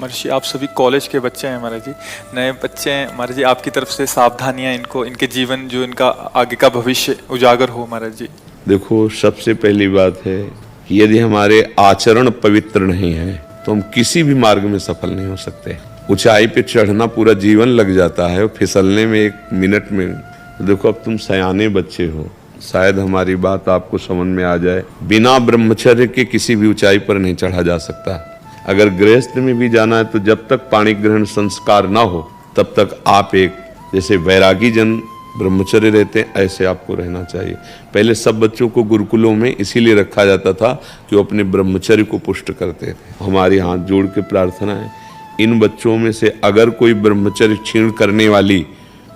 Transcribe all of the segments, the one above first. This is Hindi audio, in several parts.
महर्षि, आप सभी कॉलेज के बच्चे हैं महाराज जी, नए बच्चे हैं महाराज जी। आपकी तरफ से सावधानियां इनको, इनके जीवन, जो इनका आगे का भविष्य उजागर हो महाराज जी। देखो, सबसे पहली बात है कि यदि हमारे आचरण पवित्र नहीं है तो हम किसी भी मार्ग में सफल नहीं हो सकते। ऊंचाई पे चढ़ना पूरा जीवन लग जाता है और फिसलने में 1 मिनट में। देखो, अब तुम सयाने बच्चे हो, शायद हमारी बात आपको समझ में आ जाए। बिना ब्रह्मचर्य के किसी भी ऊंचाई पर नहीं चढ़ा जा सकता। अगर गृहस्थ में भी जाना है तो जब तक पाणी ग्रहण संस्कार ना हो तब तक आप एक, जैसे वैरागी जन ब्रह्मचर्य रहते हैं, ऐसे आपको रहना चाहिए। पहले सब बच्चों को गुरुकुलों में इसीलिए रखा जाता था कि वो अपने ब्रह्मचर्य को पुष्ट करते थे। हमारी हाथ जोड़ के प्रार्थना है, इन बच्चों में से अगर कोई ब्रह्मचर्य क्षीण करने वाली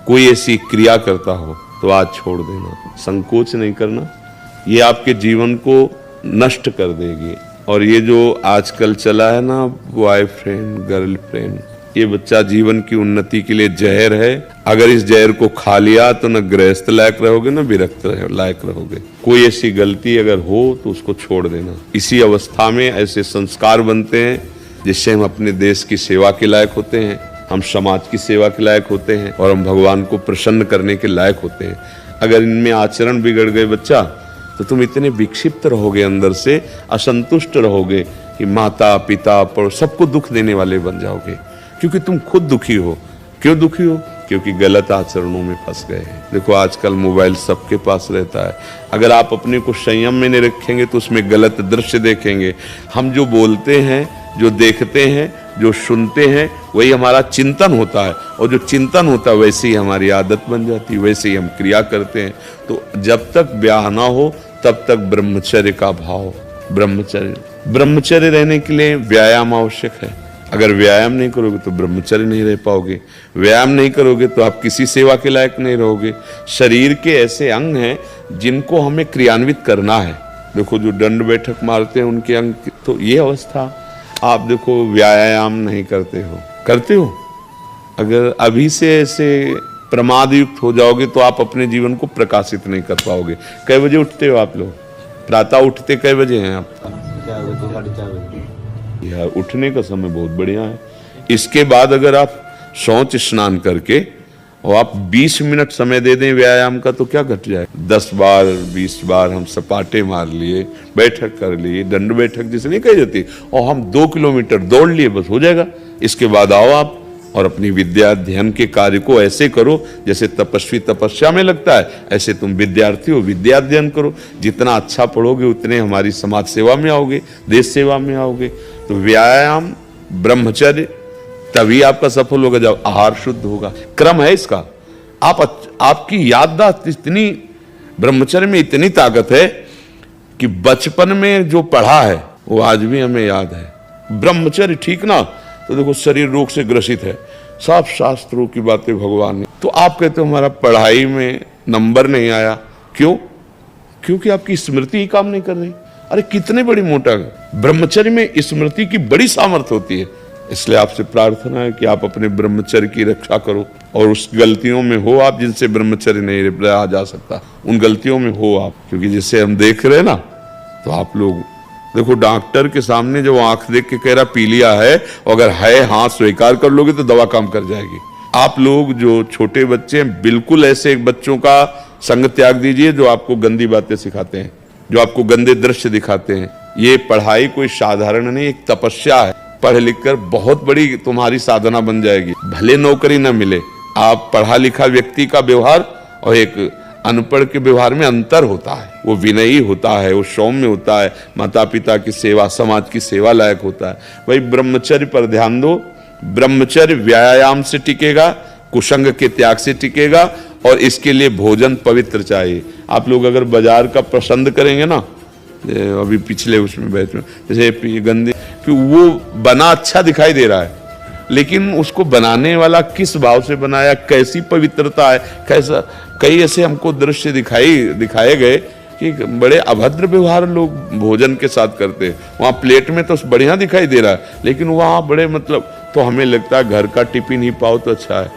कोई ऐसी क्रिया करता हो तो आज छोड़ देना, संकोच नहीं करना। ये आपके जीवन को नष्ट कर देगी। और ये जो आजकल चला है ना, बॉयफ्रेंड गर्लफ्रेंड, ये बच्चा जीवन की उन्नति के लिए जहर है। अगर इस जहर को खा लिया तो न गृहस्थ लायक रहोगे न विरक्त लायक रहोगे। कोई ऐसी गलती अगर हो तो उसको छोड़ देना। इसी अवस्था में ऐसे संस्कार बनते हैं जिससे हम अपने देश की सेवा के लायक होते हैं, हम समाज की सेवा के लायक होते हैं और हम भगवान को प्रसन्न करने के लायक होते हैं। अगर इनमें आचरण बिगड़ गए बच्चा, तो तुम इतने विक्षिप्त रहोगे, अंदर से असंतुष्ट रहोगे कि माता पिता पर सबको दुख देने वाले बन जाओगे, क्योंकि तुम खुद दुखी हो। क्यों दुखी हो? क्योंकि गलत आचरणों में फंस गए हैं। देखो, आजकल मोबाइल सबके पास रहता है। अगर आप अपने को संयम में नहीं रखेंगे तो उसमें गलत दृश्य देखेंगे। हम जो बोलते हैं, जो देखते हैं, जो सुनते हैं, वही हमारा चिंतन होता है, और जो चिंतन होता है वैसे ही हमारी आदत बन जाती है, वैसे ही हम क्रिया करते हैं। तो जब तक ब्याह ना हो तब तक ब्रह्मचर्य का भाव, ब्रह्मचर्य रहने के लिए व्यायाम आवश्यक है। अगर व्यायाम नहीं करोगे तो ब्रह्मचर्य नहीं रह पाओगे। व्यायाम नहीं करोगे तो आप किसी सेवा के लायक नहीं रहोगे। शरीर के ऐसे अंग हैं जिनको हमें क्रियान्वित करना है। देखो, जो दंड बैठक मारते हैं उनके अंग, तो ये अवस्था। आप देखो, व्यायाम नहीं करते हो। अगर अभी से ऐसे प्रमाद युक्त हो जाओगे तो आप अपने जीवन को प्रकाशित नहीं कर पाओगे। कई बजे उठते हो आप लोग? प्रातः उठते कई बजे हैं आप? 4 बजे 4:30 बजे। यार, उठने का समय बहुत बढ़िया है। इसके बाद अगर आप शौच स्नान करके और आप 20 मिनट समय दे दें व्यायाम का, तो क्या घट जाए? 10 बार 20 बार हम सपाटे मार लिए, बैठक कर लिए, दंड बैठक जिसे नहीं कही जाती, और हम 2 किलोमीटर दौड़ लिए, बस हो जाएगा। इसके बाद आओ आप और अपनी विद्या अध्ययन के कार्य को ऐसे करो जैसे तपस्वी तपस्या में लगता है, ऐसे तुम विद्यार्थी हो, विद्या अध्ययन करो। जितना अच्छा पढ़ोगे उतने हमारी समाज सेवा में आओगे, देश सेवा में आओगे। तो व्यायाम, ब्रह्मचर्य, तभी आपका सफल होगा जब आहार शुद्ध होगा। क्रम है इसका। आपकी याददाश्त इतनी, ब्रह्मचर्य में इतनी ताकत है कि बचपन में जो पढ़ा है वो आज भी हमें याद है। ब्रह्मचर्य ठीक ना, तो देखो, शरीर रोग से ग्रसित है, सब शास्त्रों की बातें भगवान ने। तो आप कहते हो हमारा पढ़ाई में नंबर नहीं आया, क्यों? क्योंकि आपकी स्मृति ही काम नहीं कर रही। अरे कितने बड़ी मोटा, ब्रह्मचर्य में स्मृति की बड़ी सामर्थ्य होती है। इसलिए आपसे प्रार्थना है कि आप अपने ब्रह्मचर्य की रक्षा करो, और उस गलतियों में हो आप जिनसे ब्रह्मचर्य नहीं रहा जा सकता, उन गलतियों में हो आप। क्योंकि जिसे हम देख रहे हैं ना, तो आप लोग देखो, डॉक्टर के सामने जो आंख देख के कह रहा पीलिया है, अगर है हाँ स्वीकार कर लोगे तो दवा काम कर जाएगी। आप लोग जो छोटे बच्चे हैं, बिल्कुल ऐसे बच्चों का संग त्याग दीजिए जो आपको गंदी बातें सिखाते हैं, जो आपको गंदे दृश्य दिखाते हैं। ये पढ़ाई कोई साधारण नहीं, एक तपस्या है। पढ़ लिख कर बहुत बड़ी तुम्हारी साधना बन जाएगी। भले नौकरी न मिले, आप पढ़ा लिखा व्यक्ति का व्यवहार और एक अनपढ़ के व्यवहार में अंतर होता है। वो विनयी होता है, वो सौम्य होता है, माता पिता की सेवा, समाज की सेवा लायक होता है। वही ब्रह्मचर्य पर ध्यान दो। ब्रह्मचर्य व्यायाम से टिकेगा, कुसंग के त्याग से टिकेगा, और इसके लिए भोजन पवित्र चाहिए। आप लोग अगर बाजार का पसंद करेंगे ना, अभी पिछले उसमें बैठे जैसे गंदे, कि वो बना अच्छा दिखाई दे रहा है, लेकिन उसको बनाने वाला किस भाव से बनाया, कैसी पवित्रता है, कैसा। कई ऐसे हमको दृश्य दिखाए गए कि बड़े अभद्र व्यवहार लोग भोजन के साथ करते हैं। वहाँ प्लेट में तो बढ़िया दिखाई दे रहा है, लेकिन वहाँ बड़े मतलब, तो हमें लगता है घर का टिफिन ही पाओ तो अच्छा है।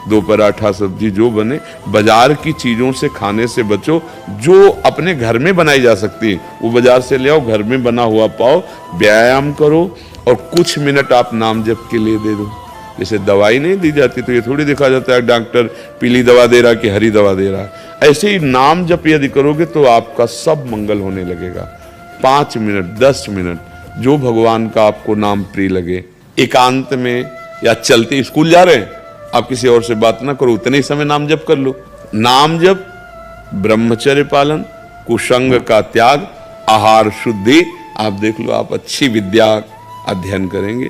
2 पराठा सब्जी जो बने, बाजार की चीजों से खाने से बचो। जो अपने घर में बनाई जा सकती है वो बाजार से ले आओ, घर में बना हुआ पाओ। व्यायाम करो और कुछ मिनट आप नाम जप के लिए दे दो। जैसे दवाई नहीं दी जाती तो ये थोड़ी देखा जाता है डॉक्टर पीली दवा दे रहा है कि हरी दवा दे रहा है। ऐसे ही नाम जप यदि करोगे तो आपका सब मंगल होने लगेगा। 5 मिनट 10 मिनट जो भगवान का आपको नाम प्रिय लगे, एकांत में या चलते स्कूल जा रहे हैं आप किसी और से बात ना करो, उतने ही समय नाम जप कर लो। नाम जप, ब्रह्मचर्य पालन, कुसंग का त्याग, आहार शुद्धि, आप देख लो आप अच्छी विद्या अध्ययन करेंगे।